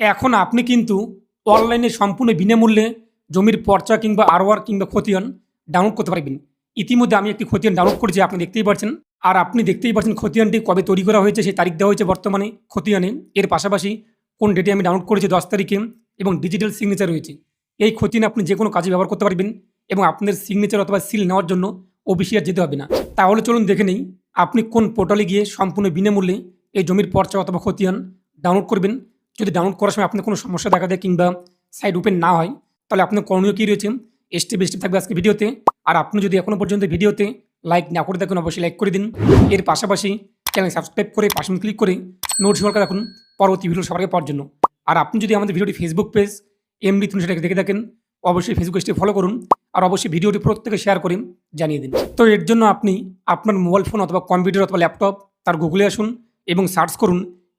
এখন আপনি কিন্তু অনলাইনে সম্পূর্ণ বিনামূল্যে জমির পর্চা কিংবা আরওআর কিংবা খতিয়ান ডাউনলোড করতে পারবেন। ইতিমধ্যে আমি একটি খতিয়ান ডাউনলোড করেছি, আপনি দেখতেই পাচ্ছেন। আর আপনি দেখতেই পাচ্ছেন খতিয়ানটি কবে তৈরি করা হয়েছে, সেই তারিখ দেওয়া হয়েছে বর্তমানে খতিয়ানে। এর পাশাপাশি কোন ডেটে আমি ডাউনলোড করেছি 10 তারিখে, এবং ডিজিটাল সিগনেচার রয়েছে। এই খতিয়ান আপনি যে কোনো কাজে ব্যবহার করতে পারবেন, এবং আপনার সিগনেচার অথবা সিল নেওয়ার জন্য অফিসে আর যেতে হবে না। তাহলে চলুন দেখে নেই আপনি কোন পোর্টালে গিয়ে সম্পূর্ণ বিনামূল্যে এই জমির পর্চা অথবা খতিয়ান ডাউনলোড করবেন। যদি ডাউনলোড করার সময় আপনার কোনো সমস্যা দেখা দেয় কিংবা সাইট ওপেন না হয়, তাহলে আপনার করণীয় কী রয়েছে স্টেপ বাই স্টেপ থাকবে আজকে ভিডিওতে। আর আপনি যদি এখনও পর্যন্ত ভিডিওতে লাইক না করে থাকেন, অবশ্যই লাইক করে দিন। এর পাশাপাশি চ্যানেল সাবস্ক্রাইব করে পাশে ক্লিক করে নোটিফিকেশন রাখুন পরবর্তী ভিডিও সবার আগে পাওয়ার জন্য। আর আপনি যদি আমাদের ভিডিওটি ফেসবুক পেজ এমডি 300 দেখে থাকেন, অবশ্যই ফেসবুক পেজটি ফলো করুন। আর অবশ্যই ভিডিওটি প্রত্যেকে শেয়ার করে জানিয়ে দিন। তো এর জন্য আপনি আপনার মোবাইল ফোন অথবা কম্পিউটার অথবা ল্যাপটপ তার গুগলে আসুন এবং সার্চ করুন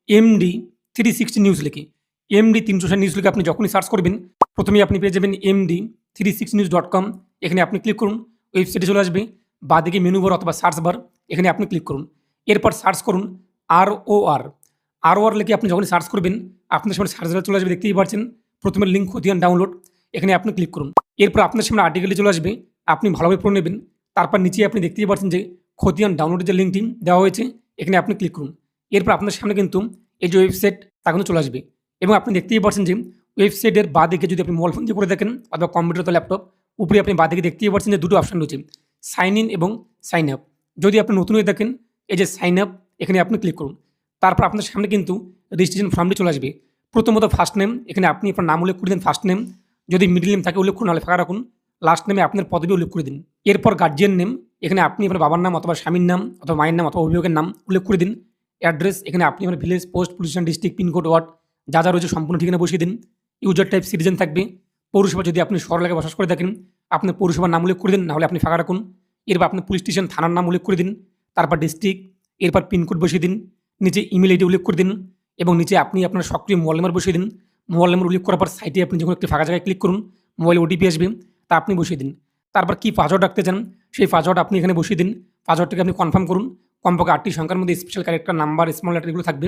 এমডি 360 নিউজ লিখে। এমডি 360 নিউজ লিখে আপনি যখনই সার্চ করবেন, প্রথমেই আপনি পেয়ে যাবেন md360news.com। এখানে আপনি ক্লিক করুন, ওয়েবসাইটে চলে আসবে। বাঁদিকে মেনু বার অথবা সার্চ বার, এখানে আপনি ক্লিক করুন। এরপর সার্চ করুন আর লিখে আপনি যখনই সার্চ করবেন, আপনার সামনে সার্চ বার চলে আসবে, দেখতেই পাচ্ছেন। প্রথমে লিঙ্ক খতিয়ান ডাউনলোড, এখানে আপনি ক্লিক করুন। এরপর আপনার সামনে আর্টিকেলে চলে আসবে, আপনি ভালোভাবে পড়ে নেবেন। তারপর নিচে আপনি দেখতেই পাচ্ছেন যে খতিয়ান ডাউনলোডের যে লিঙ্কটি দেওয়া হয়েছে, এখানে আপনি ক্লিক করুন। এরপর আপনার সামনে কিন্তু এই যে ওয়েবসাইট তা কিন্তু চলে আসবে, এবং আপনি দেখতেই পাচ্ছেন যে ওয়েবসাইটের বাঁদিকে যদি আপনি মোবাইল ফোন দিয়ে করে দেখেন অথবা কম্পিউটার অথবা ল্যাপটপ, উপরে আপনি বাঁদিকে দেখতেই পাচ্ছেন যে দুটো অপশন রয়েছে, সাইন ইন এবং সাইন আপ। যদি আপনি নতুন হয়ে দেখেন, এই যে সাইন আপ, এখানে আপনি ক্লিক করুন। তারপর আপনার সামনে কিন্তু রেজিস্ট্রেশন ফর্মটি চলে আসবে। প্রথমত ফার্স্ট নেম, এখানে আপনি আপনার নাম উল্লেখ করে দিন, ফার্স্ট নেম। যদি মিডল নেম থাকে উল্লেখ করুন, নাহলে ফাঁকা রাখুন। লাস্ট নেমে আপনার পদবি উল্লেখ করে দিন। এরপর গার্জিয়ান নেম, এখানে আপনি আপনার বাবার নাম অথবা স্বামীর নাম অথবা মায়ের নাম অথবা অভিভাবকের নাম উল্লেখ করে দিন। অ্যাড্রেস, এখানে আপনি আপনার village, post, police station, district, pincode, ward যা যা রয়েছে সম্পূর্ণ ঠিকানা বসিয়ে দিন। ইউজার টাইপ সিটিজেন থাকবে। পৌরসভা, যদি আপনি শহর এলাকায় বসবাস করে থাকেন, আপনার পৌরসভার নাম উল্লেখ করে দিন, নাহলে আপনি ফাঁকা রাখুন। এরপর আপনার পুলিশ স্টেশন, থানার নাম উল্লেখ করে দিন। তারপর ডিস্ট্রিক্ট, এরপর পিনকোড বসিয়ে দিন। নিচে ইমেল আইডি উল্লেখ করে দিন, এবং নিচে আপনি আপনার সক্রিয় মোবাইল নাম্বার বসিয়ে দিন। মোবাইল নাম্বার উল্লেখ করার পর সাইটে আপনি যখন একটি ফাঁকা জায়গায় ক্লিক করুন, মোবাইলে ওটিপি আসবে, তা আপনি বসিয়ে দিন। তারপর কি পাসওয়ার্ড রাখতে চান, সেই পাসওয়ার্ড আপনি এখানে বসিয়ে দিন। পাসওয়ার্ডটাকে আপনি কনফার্ম করুন। কমপক্ষে 8টি সংখ্যার মধ্যে special character, number, small letter এগুলো থাকবে।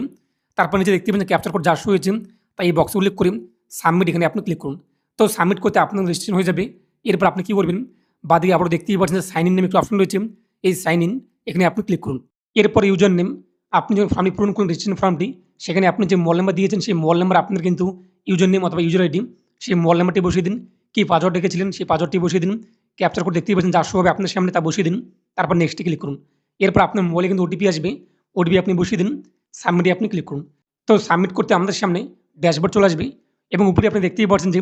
তারপর নিচে দেখতে পাবেন যে ক্যাপচার কোড যা শো হয়েছে, তাই এই বক্সে উল্লেখ করে সাবমিট, এখানে আপনি ক্লিক করুন। তো সাবমিট করতে আপনার রেজিস্ট্রেশন হয়ে যাবে। এরপর আপনি কী করবেন, বাদিকে আবার দেখতেই পাচ্ছেন যে সাইন ইন নামে একটি অপশন রয়েছে, এই সাইন ইন, এখানে আপনি ক্লিক করুন। এরপর ইউজার নেম, আপনি যখন ফর্মটি পূরণ করুন রেজিস্ট্রেশন ফর্মটি, সেখানে আপনি যে মোবাইল নাম্বার দিয়েছেন, সেই মোবাইল নাম্বার আপনার কিন্তু ইউজার নেম অথবা ইউজার আইডি, সেই মোবাইল নাম্বারটি বসিয়ে দিন। কি পাসওয়ার্ড রেখেছিলেন সেই পাসওয়ার্ডটি বসিয়ে দিন। ক্যাপচার কোড দেখতেই পাচ্ছেন যা শো হবে আপনার সামনে, তা বসিয়ে দিন। তারপর নেক্সটে ক্লিক করুন। এরপর আপনার মোবাইলে কিন্তু ওটিপি আসবে, ওটিপি আপনি বসিয়ে দিন। সাবমিটে আপনি ক্লিক করুন। তো সাবমিট করতে আমাদের সামনে ড্যাশবোর্ড চলে আসবে, এবং উপরে আপনি দেখতেই পাচ্ছেন যে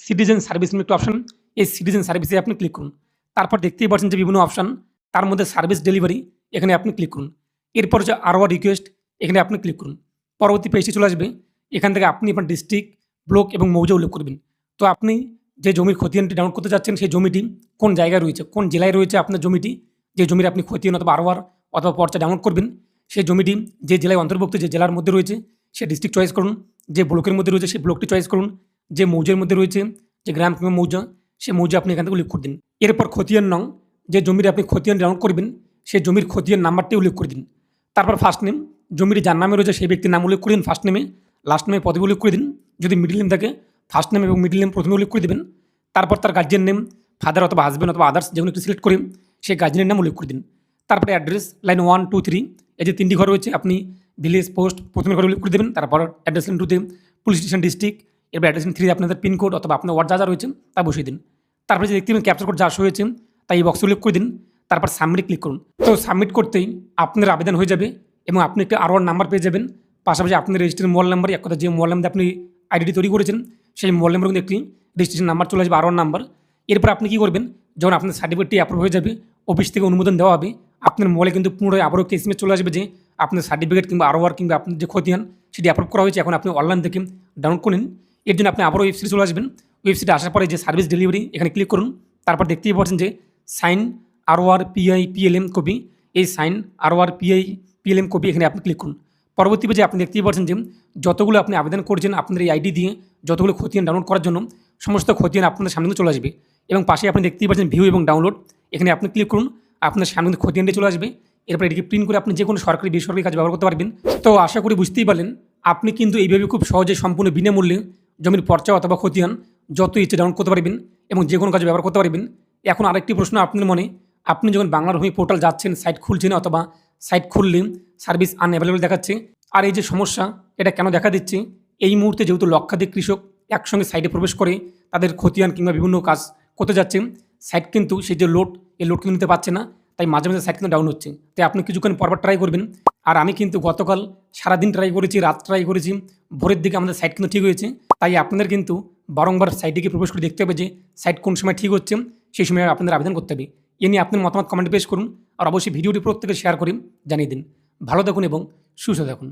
সিটিজেন সার্ভিস নামে একটা অপশন, এই সিটিজেন সার্ভিসে আপনি ক্লিক করুন। তারপর দেখতেই পাচ্ছেন যে বিভিন্ন অপশন, তার মধ্যে সার্ভিস ডেলিভারি, এখানে আপনি ক্লিক করুন। এরপর হচ্ছে আরওআর রিকোয়েস্ট, এখানে আপনি ক্লিক করুন। পরবর্তী পেজটি চলে আসবে, এখান থেকে আপনি আপনার ডিস্ট্রিক্ট, ব্লক এবং মৌজা উল্লেখ করবেন। তো আপনি যে জমির খতিয়ানটি ডাউনলোড করতে যাচ্ছেন, সেই জমিটি কোন জায়গায় রয়েছে, কোন জেলায় রয়েছে আপনার জমিটি, যে জমির আপনি খতিয়ান অথবা আরওআর অথবা পর্চা ডাউনলোড করবেন, সেই জমিটি যে জেলায় অন্তর্ভুক্ত, যে জেলার মধ্যে রয়েছে সে ডিস্ট্রিক্ট চয়েস করুন। যে ব্লকের মধ্যে রয়েছে সেই ব্লকটি চয়েস করুন। যে মৌজার মধ্যে রয়েছে, যে গ্রাম কিংবা মৌজা, সে মৌজা আপনি এখান থেকে উল্লেখ করে দিন। এরপর খতিয়ান নং, যে জমির আপনি খতিয়ান ডাউনলোড করবেন, সেই জমির খতিয়ান নাম্বারটি উল্লেখ করে দিন। তারপর ফার্স্ট নেম, জমির যার নামে রয়েছে সেই ব্যক্তির নাম উল্লেখ করে দিন ফার্স্ট নেমে। লাস্ট নেমে পদবি উল্লেখ করে দিন। যদি মিডল নেম থাকে, ফার্স্ট নেম এবং মিডল নেম প্রথমে উল্লেখ করে দেবেন। তারপর তার গার্জিয়ান নেম, ফাদার অথবা হাজব্যান্ড অথবা আদার্স যেগুলো একটু সিলেক্ট করে সেই গার্জিয়ানের নাম উল্লেখ করে দিন। তারপরে অ্যাড্রেস, লাইন 1, 2, 3, এই যে 3টি ঘর রয়েছে, আপনি ভিলেজ, পোস্ট প্রথমে ঘরে উল্লেখ করে দেবেন। তারপর অ্যাড্রেস লাইন 2তে পুলিশ স্টেশন, ডিস্ট্রিক্ট, এরপর অ্যাড্রেস লাইন 3 আপনাদের পিনকোড অথবা আপনার ওয়ার্ড যা যা রয়েছে তা বসিয়ে দিন। তারপরে যে দেখতে পাবেন ক্যাপচার কোড যা শো হয়েছে, তাই এই বক্সে উল্লেখ করে দিন। তারপর সাবমিট ক্লিক করুন। তো সাবমিট করতেই আপনার আবেদন হয়ে যাবে, এবং আপনি একটা আরওআর নাম্বার পেয়ে যাবেন। পাশাপাশি আপনার রেজিস্ট্রেশন মোবাইল নাম্বার, এক কথা যে মোবাইল নাম্বার আপনি আইডি তৈরি করেছেন, সেই মোবাইল নাম্বার কিন্তু একটি রেজিস্ট্রেশন নাম্বার চলে আসবে, আরওআর নাম্বার। এরপর আপনি কী করবেন, যখন আপনার সার্টিফিকেটটি অ্যাপ্রুভ হয়ে যাবে, অফিস থেকে অনুমোদন দেওয়া হবে, আপনার মোবাইলে কিন্তু পুনরায় আবারও একটি এসএমএস চলে আসবে যে আপনার সার্টিফিকেট কিংবা আরওআর কিংবা আপনার যে খতিয়ান সেটি অ্যাপ্রুভ করা হয়েছে, এখন আপনি অনলাইন থেকে ডাউনলোড করে নিন। এর জন্য আপনি আবারও ওয়েবসাইটে চলে আসবেন। ওয়েবসাইটে আসার পরে যে সার্ভিস ডেলিভারি, এখানে ক্লিক করুন। তারপর দেখতেই পাচ্ছেন যে সাইন আরওআর পিআই পিএলএম কপি, এই সাইন আরওআর পিআই পিএলএম কপি, এখানে আপনি ক্লিক করুন। পরবর্তী পেজে আপনি দেখতেই পাচ্ছেন যে যতগুলো আপনি আবেদন করছেন আপনার এই আইডি দিয়ে, যতগুলো খতিয়ান ডাউনলোড করার জন্য, সমস্ত খতিয়ান আপনার সামনে চলে আসবে। এবং পাশে আপনি দেখতেই পাচ্ছেন ভিউ এবং ডাউনলোড, এখানে আপনি ক্লিক করুন। আপনার সামনে খতিয়ানটি চলে আসবে। এরপর এটিকে প্রিন্ট করে আপনি যে কোনো সরকারি বেসরকারি কাজ ব্যবহার করতে পারবেন। তো আশা করি বুঝতেই পারলেন আপনি কিন্তু এইভাবে খুব সহজে সম্পূর্ণ বিনামূল্যে জমির পর্চা অথবা খতিয়ান যত ইচ্ছে ডাউনলোড করতে পারবেন এবং যে কোনো কাজে ব্যবহার করতে পারবেন। এখন আরেকটি প্রশ্ন আপনার মনে, আপনি যখন বাংলার ভূমি পোর্টাল যাচ্ছেন, সাইট খুলছেন অথবা সাইট খুললে সার্ভিস আনঅ্যাভেলেবল দেখাচ্ছে। আর এই যে সমস্যা, এটা কেন দেখা দিচ্ছে? এই মুহূর্তে যেহেতু লক্ষাধিক কৃষক একসঙ্গে সাইটে প্রবেশ করে তাদের খতিয়ান কিংবা বিভিন্ন কাজ করতে যাচ্ছে, সাইট কিন্তু সেই যে লোড, এই লোড কিন্তু নিতে পারছে না, তাই মাঝে মাঝে সাইট কিন্তু ডাউন হচ্ছে। তাই আপনি কিছুক্ষণ পরপর ট্রাই করবেন। আর আমি কিন্তু গতকাল সারাদিন ট্রাই করেছি, রাত ট্রাই করেছি, ভোরের দিকে আমাদের সাইট কিন্তু ঠিক হয়েছে। তাই আপনাদের কিন্তু বারংবার সাইটে গিয়ে প্রবেশ করে দেখতে হবে যে সাইট কোন সময় ঠিক হচ্ছে, সেই সময় আপনাদের আবেদন করতে হবে। এ নিয়ে আপনার মতামত কমেন্টে পেশ করুন। আর অবশ্যই ভিডিওটি প্রত্যেকে শেয়ার করে জানিয়ে দিন। ভালো থাকুন এবং সুস্থ থাকুন।